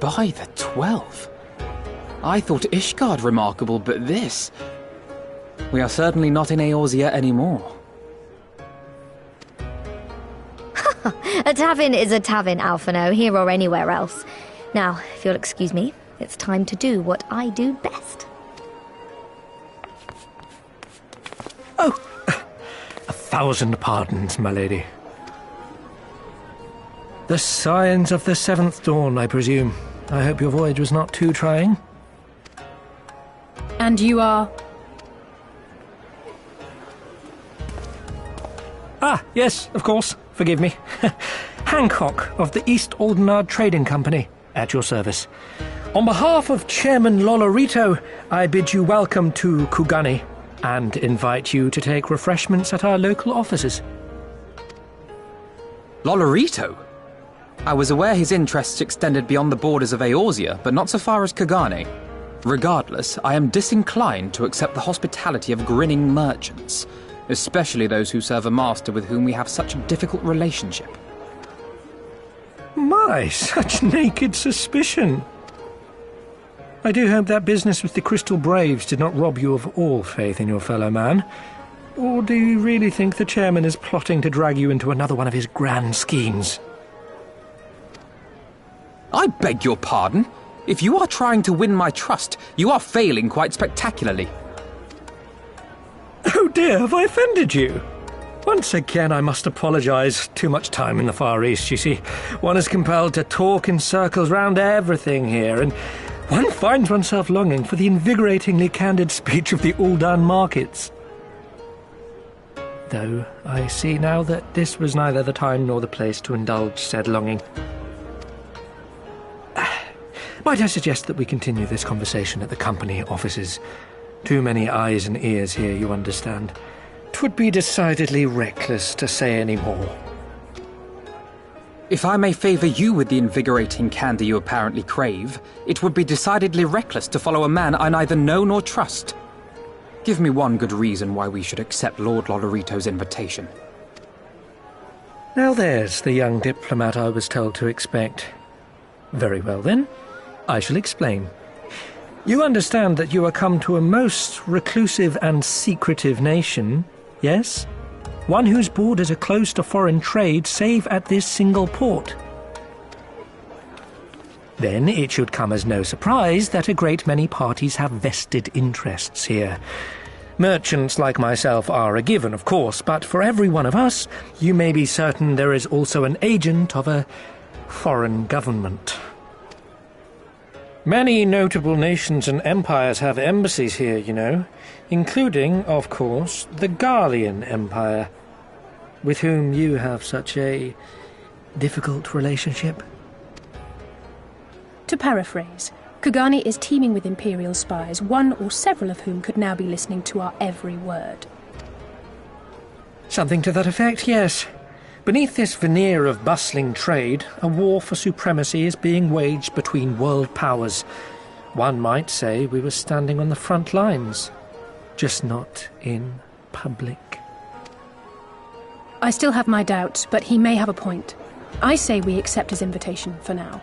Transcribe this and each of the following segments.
By the 12. I thought Ishgard remarkable, but this... We are certainly not in Eorzea anymore. A tavern is a tavern, Alphino, here or anywhere else. Now, if you'll excuse me, it's time to do what I do best. Oh, 1,000 pardons, my lady. The signs of the 7th dawn, I presume. I hope your voyage was not too trying. And you are? Ah, yes, of course. Forgive me. Hancock of the East Aldenard Trading Company, at your service. On behalf of Chairman Lolorito, I bid you welcome to Kugane and invite you to take refreshments at our local offices. Lolorito? I was aware his interests extended beyond the borders of Eorzea, but not so far as Kugane. Regardless, I am disinclined to accept the hospitality of grinning merchants, especially those who serve a master with whom we have such a difficult relationship. My, such naked suspicion! I do hope that business with the Crystal Braves did not rob you of all faith in your fellow man. Or do you really think the chairman is plotting to drag you into another one of his grand schemes? I beg your pardon? If you are trying to win my trust, you are failing quite spectacularly. Oh dear, have I offended you? Once again, I must apologise. Too much time in the Far East, you see. One is compelled to talk in circles round everything here, and one finds oneself longing for the invigoratingly candid speech of the Uldan markets. Though I see now that this was neither the time nor the place to indulge said longing. Might I suggest that we continue this conversation at the company offices? Too many eyes and ears here, you understand. 'Twould be decidedly reckless to say any more. If I may favour you with the invigorating candy you apparently crave, it would be decidedly reckless to follow a man I neither know nor trust. Give me one good reason why we should accept Lord Lolorito's invitation. Now there's the young diplomat I was told to expect. Very well then, I shall explain. You understand that you are come to a most reclusive and secretive nation, yes? One whose borders are closed to foreign trade save at this single port. Then it should come as no surprise that a great many parties have vested interests here. Merchants like myself are a given, of course, but for every one of us, you may be certain there is also an agent of a foreign government. Many notable nations and empires have embassies here, you know, including, of course, the Garlean Empire, with whom you have such a difficult relationship. To paraphrase, Kugane is teeming with Imperial spies, one or several of whom could now be listening to our every word. Something to that effect, yes. Beneath this veneer of bustling trade, a war for supremacy is being waged between world powers. One might say we were standing on the front lines, just not in public. I still have my doubts, but he may have a point. I say we accept his invitation for now.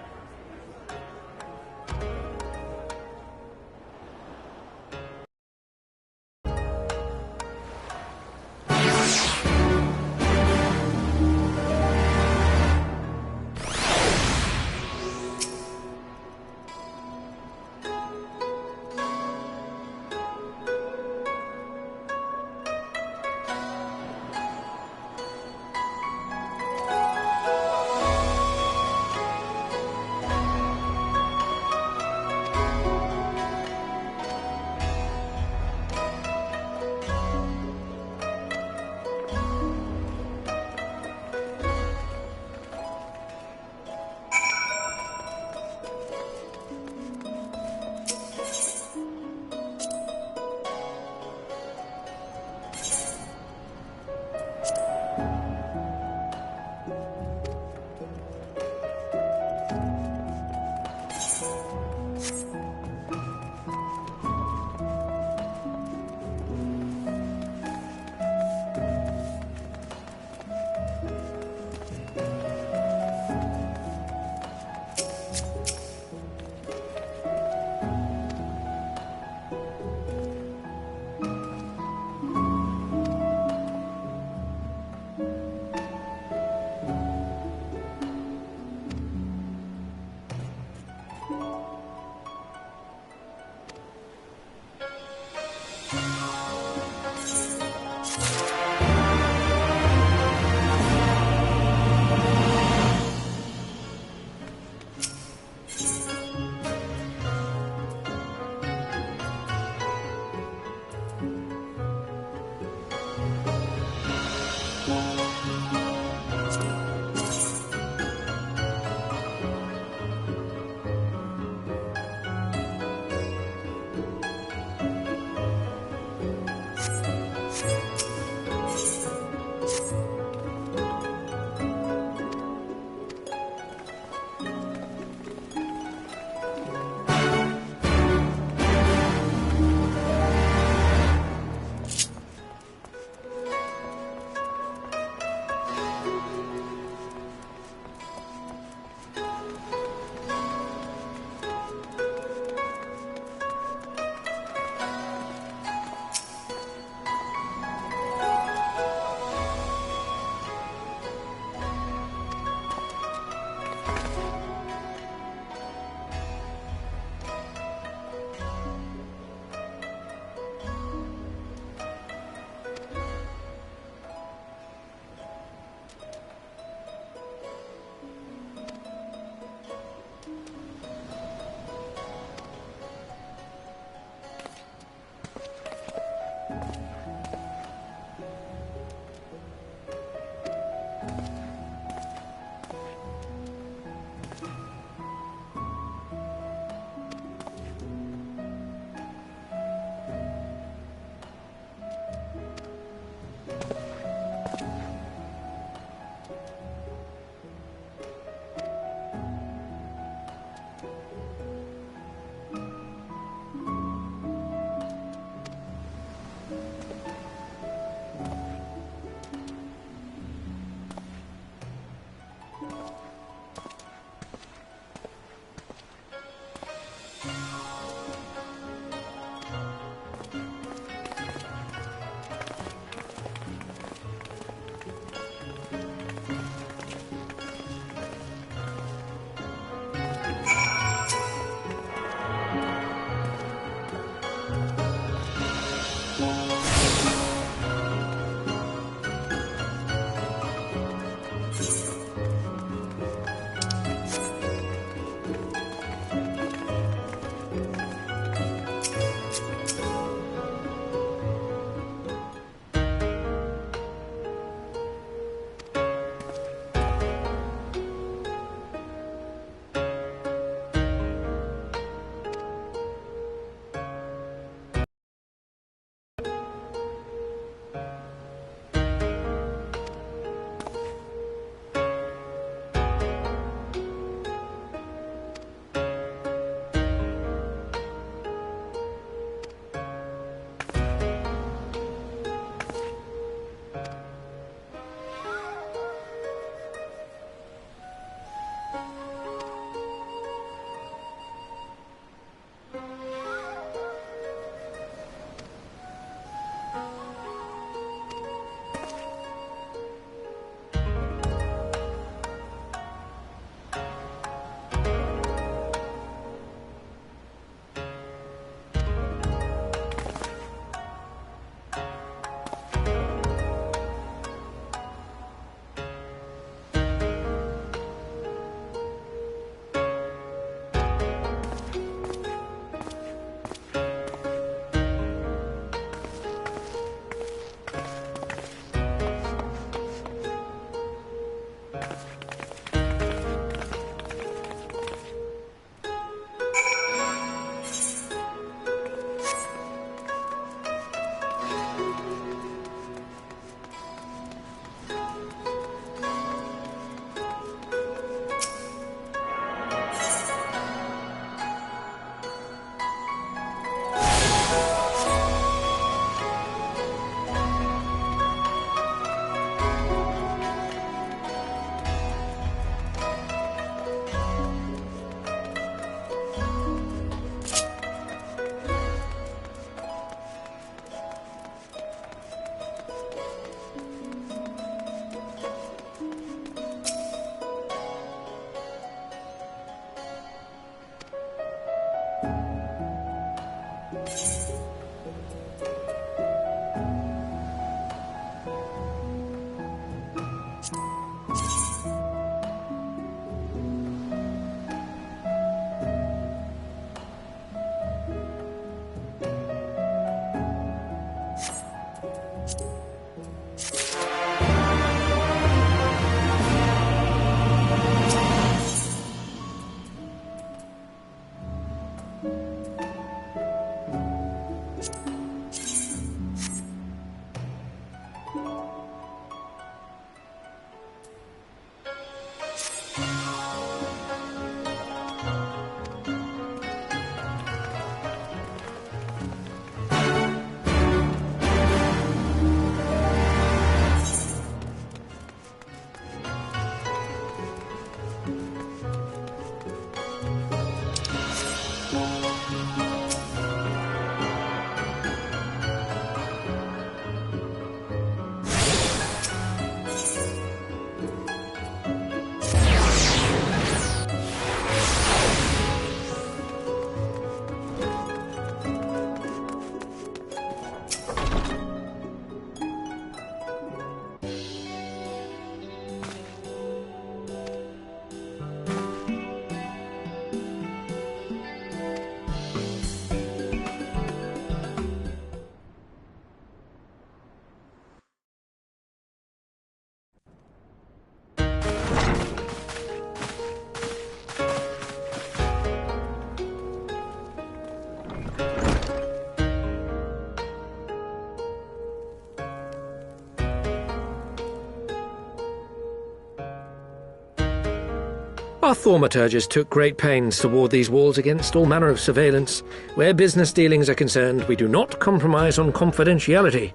Our thaumaturges took great pains to ward these walls against all manner of surveillance. Where business dealings are concerned, we do not compromise on confidentiality.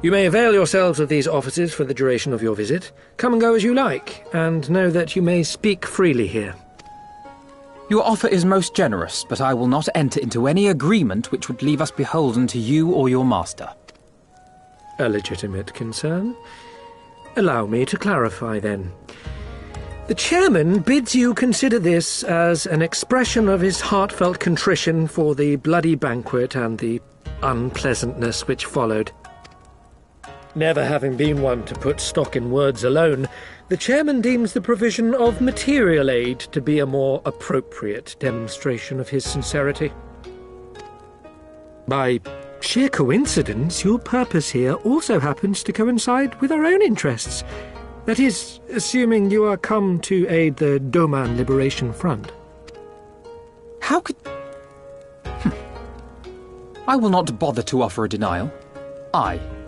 You may avail yourselves of these offices for the duration of your visit. Come and go as you like, and know that you may speak freely here. Your offer is most generous, but I will not enter into any agreement which would leave us beholden to you or your master. A legitimate concern. Allow me to clarify, then. The chairman bids you consider this as an expression of his heartfelt contrition for the bloody banquet and the unpleasantness which followed. Never having been one to put stock in words alone, the chairman deems the provision of material aid to be a more appropriate demonstration of his sincerity. By sheer coincidence, your purpose here also happens to coincide with our own interests. That is, assuming you are come to aid the Doman Liberation Front. How could... I will not bother to offer a denial.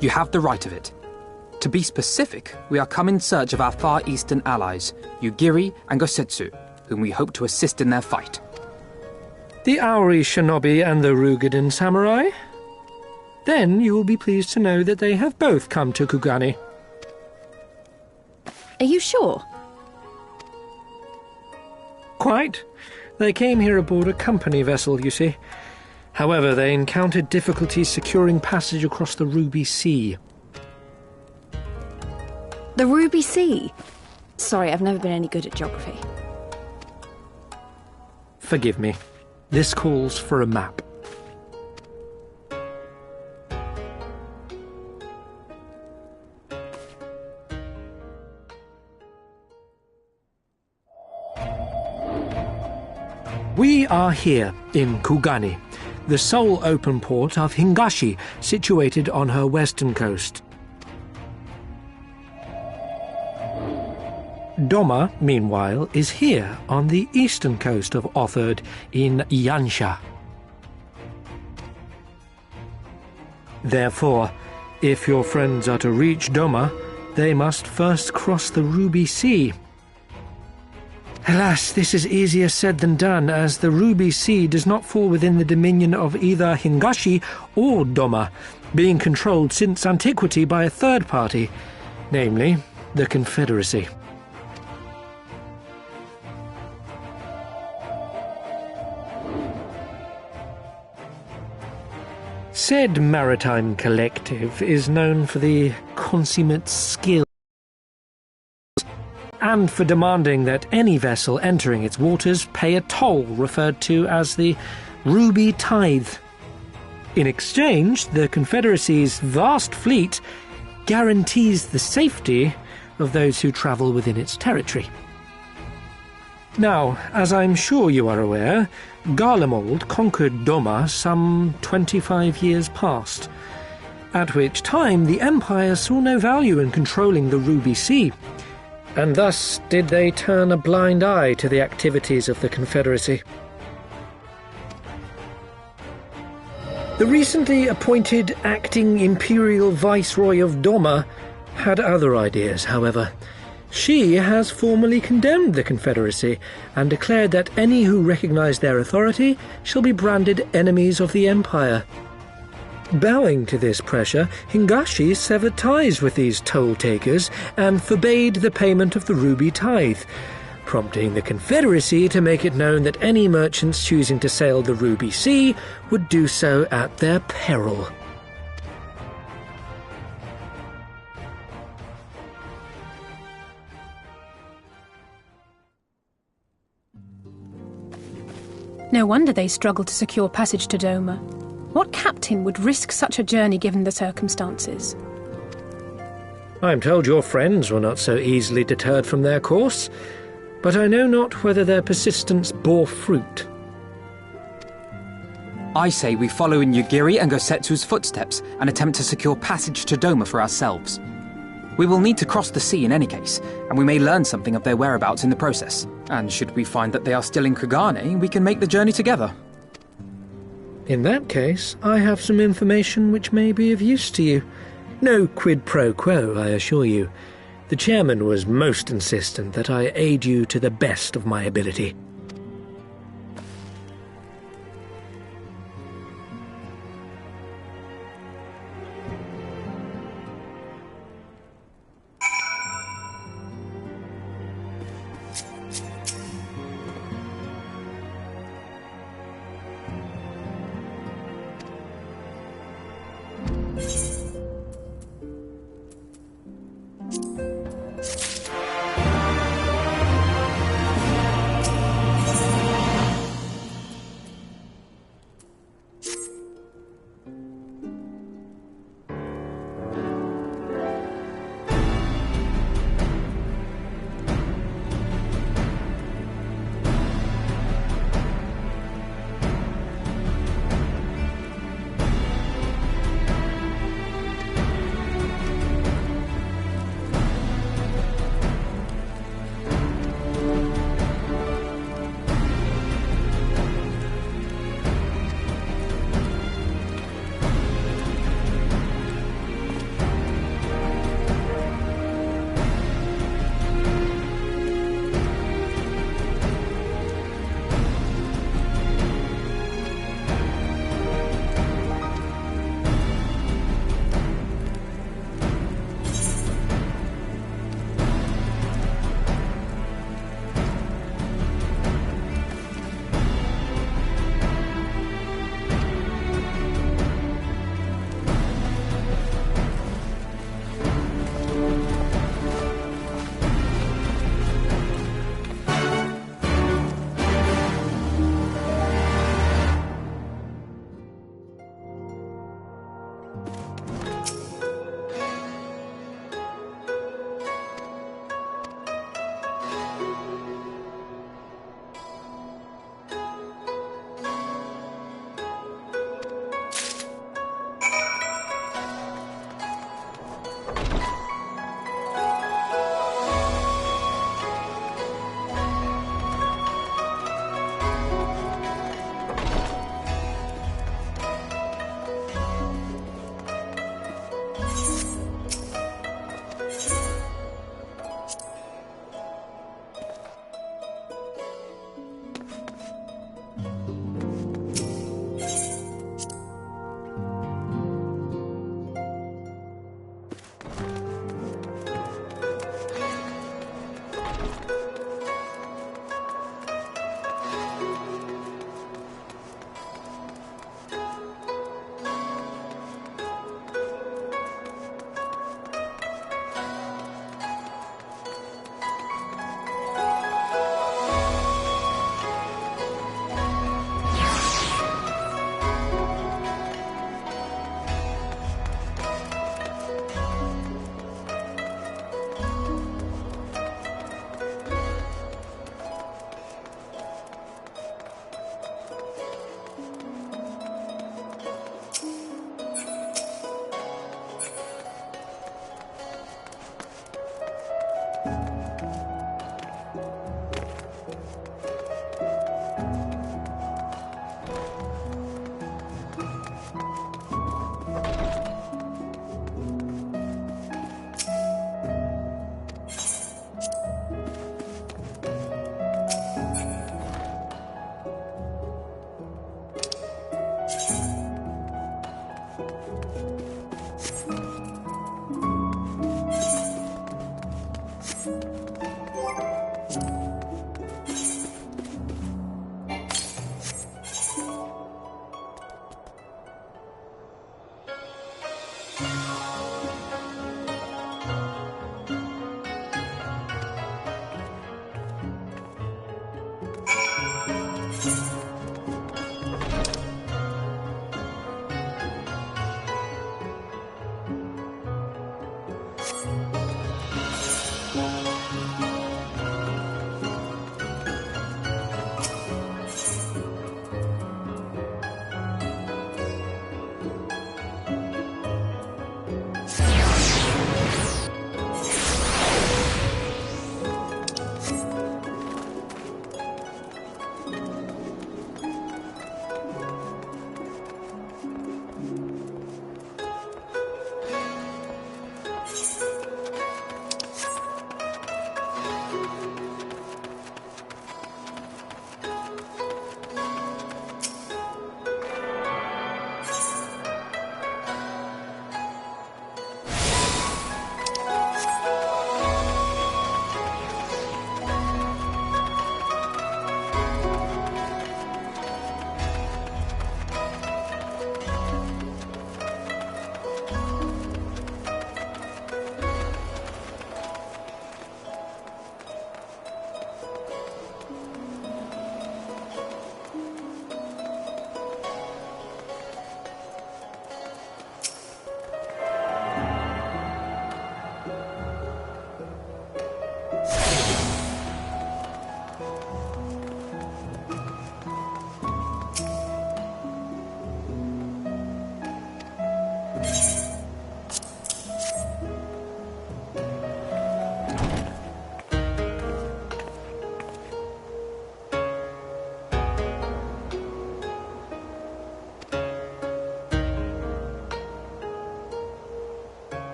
You have the right of it. To be specific, we are come in search of our Far Eastern allies, Yugiri and Gosetsu, whom we hope to assist in their fight. The Auri Shinobi and the Rugadan Samurai? Then you will be pleased to know that they have both come to Kugane. Are you sure? Quite. They came here aboard a company vessel, you see. However, they encountered difficulties securing passage across the Ruby Sea. The Ruby Sea? Sorry, I've never been any good at geography. Forgive me. This calls for a map. We are here in Kugane, the sole open port of Hingashi, situated on her western coast. Doma, meanwhile, is here on the eastern coast of Otherd in Yansha. Therefore, if your friends are to reach Doma, they must first cross the Ruby Sea. Alas, this is easier said than done, as the Ruby Sea does not fall within the dominion of either Hingashi or Doma, being controlled since antiquity by a third party, namely the Confederacy. Said maritime collective is known for the consummate skill and for demanding that any vessel entering its waters pay a toll referred to as the Ruby Tithe. In exchange, the Confederacy's vast fleet guarantees the safety of those who travel within its territory. Now, as I'm sure you are aware, Garlemald conquered Doma some 25 years past, at which time the Empire saw no value in controlling the Ruby Sea, and thus did they turn a blind eye to the activities of the Confederacy. The recently appointed acting Imperial Viceroy of Doma had other ideas, however. She has formally condemned the Confederacy and declared that any who recognize their authority shall be branded enemies of the Empire. Bowing to this pressure, Hingashi severed ties with these toll-takers and forbade the payment of the Ruby Tithe, prompting the Confederacy to make it known that any merchants choosing to sail the Ruby Sea would do so at their peril. No wonder they struggled to secure passage to Doma. What captain would risk such a journey given the circumstances? I am told your friends were not so easily deterred from their course, but I know not whether their persistence bore fruit. I say we follow in Yugiri and Gosetsu's footsteps and attempt to secure passage to Doma for ourselves. We will need to cross the sea in any case, and we may learn something of their whereabouts in the process. And should we find that they are still in Kugane, we can make the journey together. In that case, I have some information which may be of use to you. No quid pro quo, I assure you. The chairman was most insistent that I aid you to the best of my ability.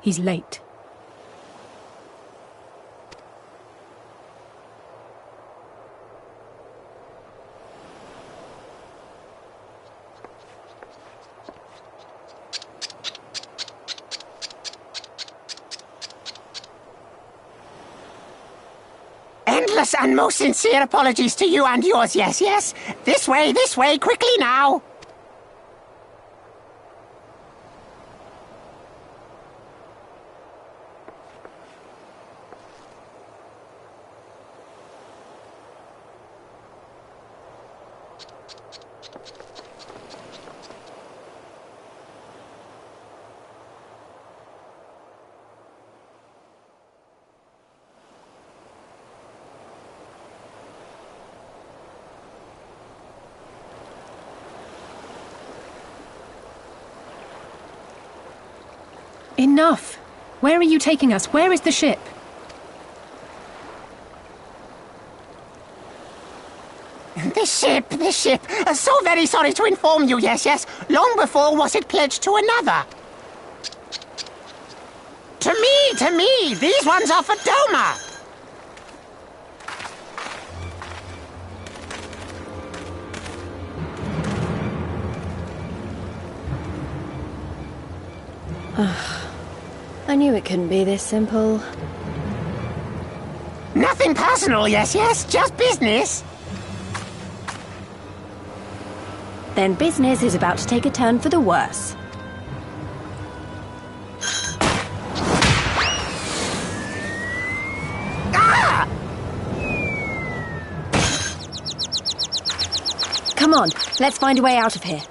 He's late. Endless and most sincere apologies to you and yours, yes, yes. This way, quickly now. Enough! Where are you taking us? Where is the ship? The ship. So very sorry to inform you, yes, yes. Long before was it pledged to another. To me. These ones are for Doma. I knew it couldn't be this simple. Nothing personal, yes, yes. Just business. Then business is about to take a turn for the worse. Ah! Come on, let's find a way out of here.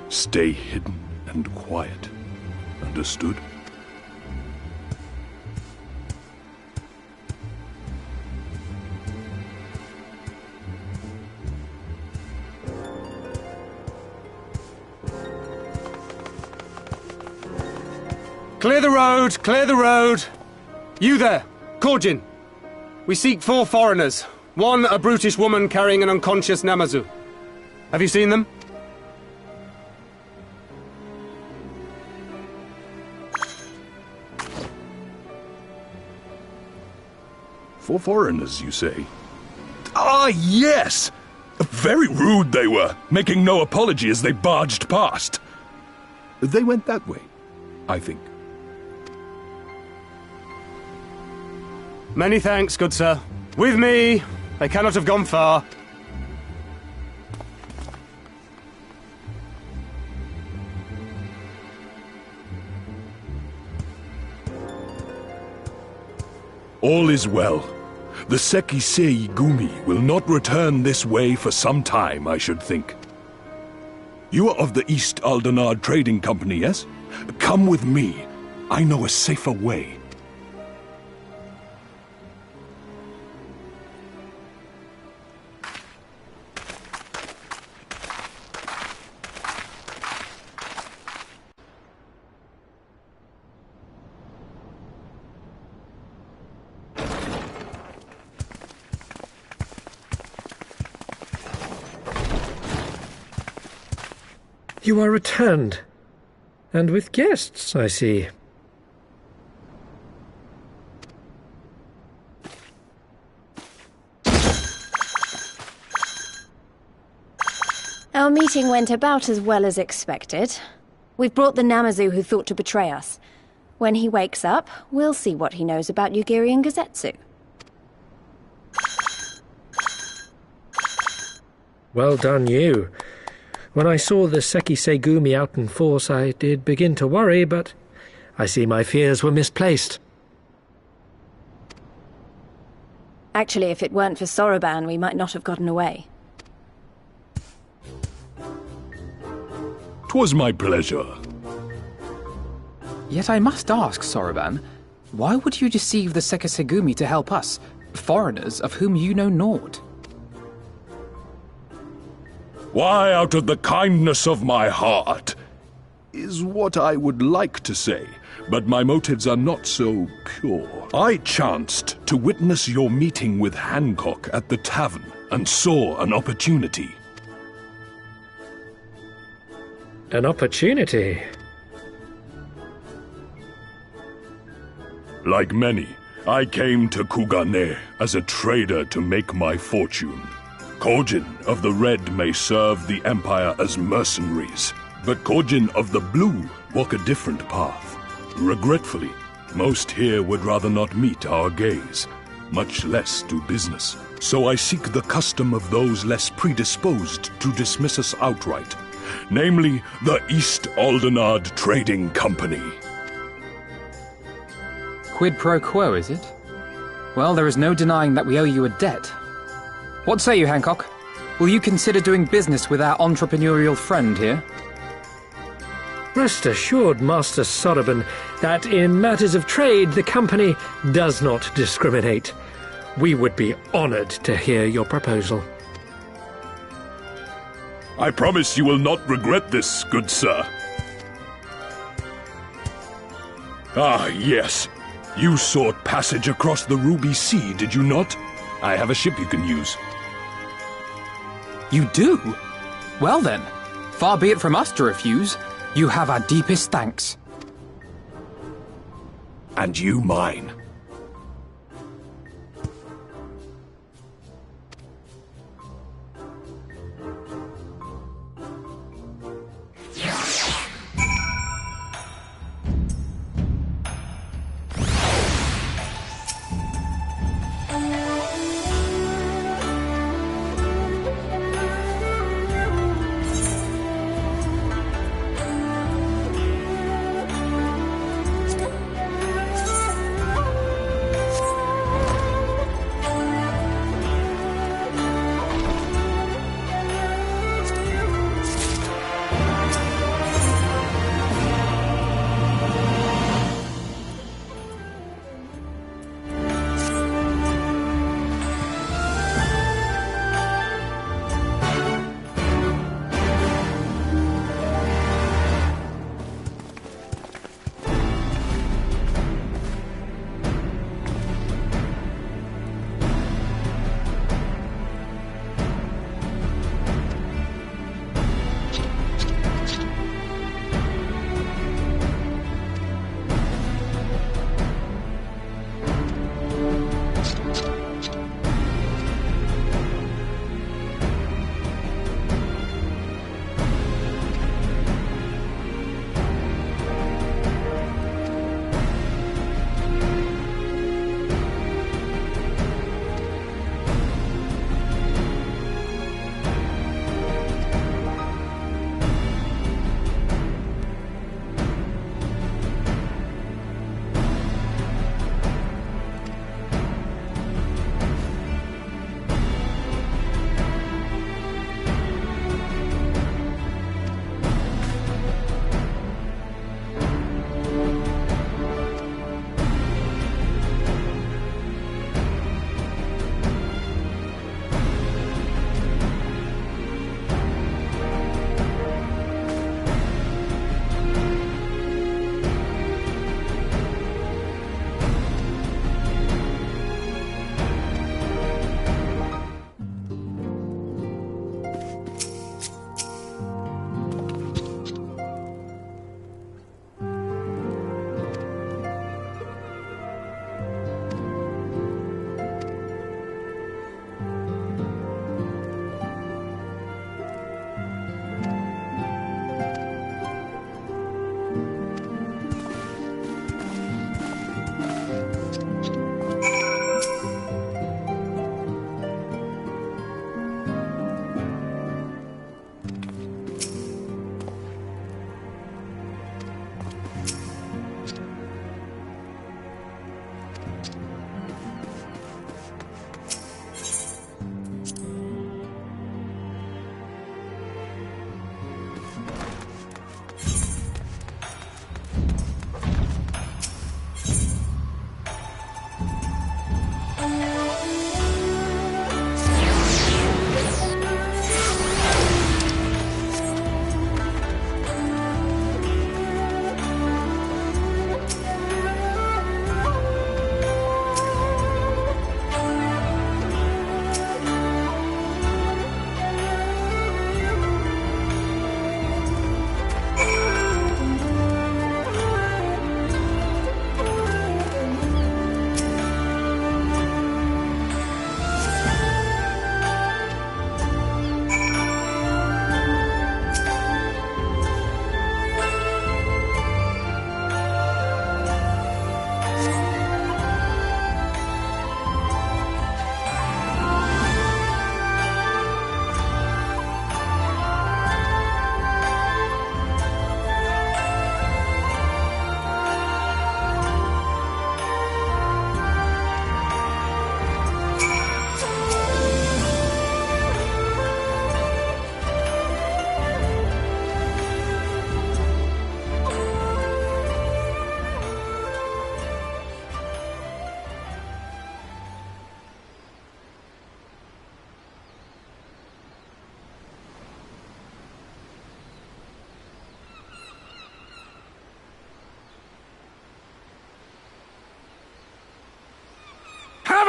Stay hidden and quiet. Understood? Clear the road! Clear the road! You there, Kugane. We seek 4 foreigners. One, a brutish woman carrying an unconscious Namazu. Have you seen them? For foreigners, you say? Ah, yes! Very rude they were, making no apology as they barged past. They went that way, I think. Many thanks, good sir. With me! They cannot have gone far. All is well. The Sekisei Gumi will not return this way for some time, I should think. You are of the East Aldenard Trading Company, yes? Come with me. I know a safer way. You are returned. And with guests, I see. Our meeting went about as well as expected. We've brought the Namazu who thought to betray us. When he wakes up, we'll see what he knows about Yugiri and Gazetsu. Well done, you. When I saw the Sekisei Gumi out in force, I did begin to worry, but I see my fears were misplaced. Actually, if it weren't for Soroban, we might not have gotten away. 'Twas my pleasure. Yet I must ask, Soroban, why would you deceive the Sekisei Gumi to help us, foreigners of whom you know naught? Why, out of the kindness of my heart, is what I would like to say, but my motives are not so pure. I chanced to witness your meeting with Hancock at the tavern, and saw an opportunity. An opportunity? Like many, I came to Kugane as a trader to make my fortune. Kogin of the Red may serve the Empire as mercenaries, but Kogin of the Blue walk a different path. Regretfully, most here would rather not meet our gaze, much less do business. So I seek the custom of those less predisposed to dismiss us outright, namely the East Aldenard Trading Company. Quid pro quo, is it? Well, there is no denying that we owe you a debt. What say you, Hancock? Will you consider doing business with our entrepreneurial friend here? Rest assured, Master Soroban, that in matters of trade the company does not discriminate. We would be honored to hear your proposal. I promise you will not regret this, good sir. Ah, yes. You sought passage across the Ruby Sea, did you not? I have a ship you can use. You do? Well then, far be it from us to refuse. You have our deepest thanks. And you mine.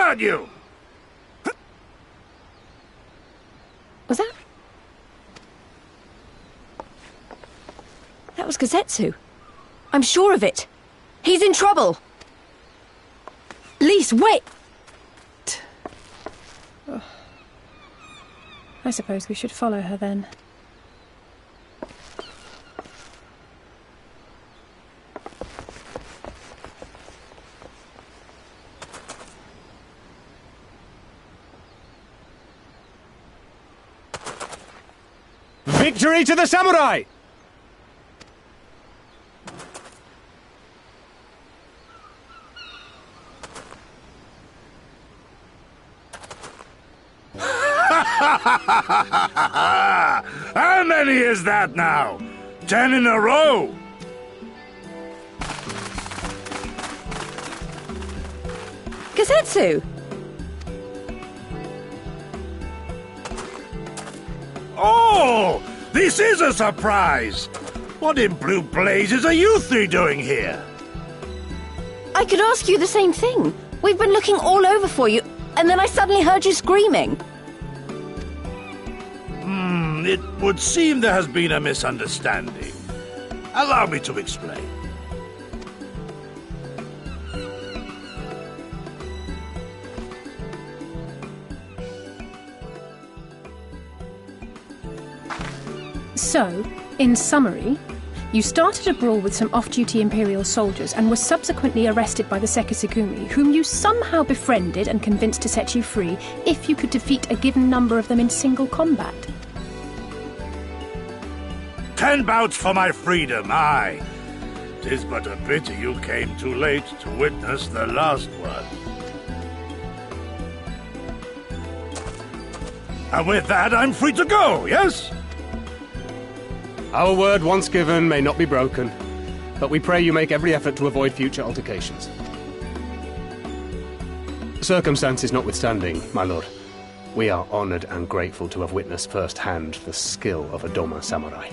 about you! Was that... That was Gazetsu. I'm sure of it. He's in trouble. Lise, wait! I suppose we should follow her then. Victory to the samurai! How many is that now? 10 in a row? Gazetsu! Oh! This is a surprise! What in blue blazes are you three doing here? I could ask you the same thing. We've been looking all over for you, and then I suddenly heard you screaming. It would seem there has been a misunderstanding. Allow me to explain. So, in summary, you started a brawl with some off-duty Imperial soldiers and were subsequently arrested by the Sekisugumi, whom you somehow befriended and convinced to set you free if you could defeat a given number of them in single combat. 10 bouts for my freedom, aye. 'Tis but a pity you came too late to witness the last one. And with that, I'm free to go, yes? Our word once given may not be broken, but we pray you make every effort to avoid future altercations. Circumstances notwithstanding, my lord, we are honored and grateful to have witnessed firsthand the skill of a Doma samurai.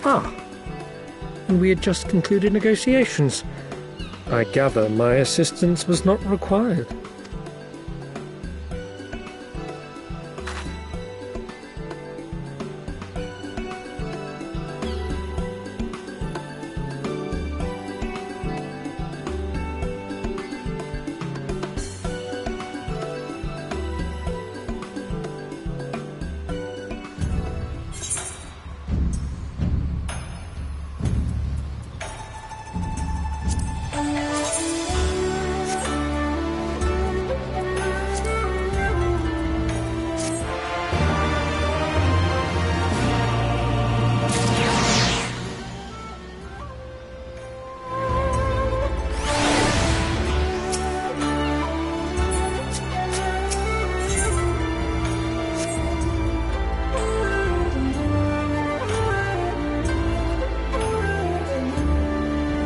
Ah, and we had just concluded negotiations. I gather my assistance was not required.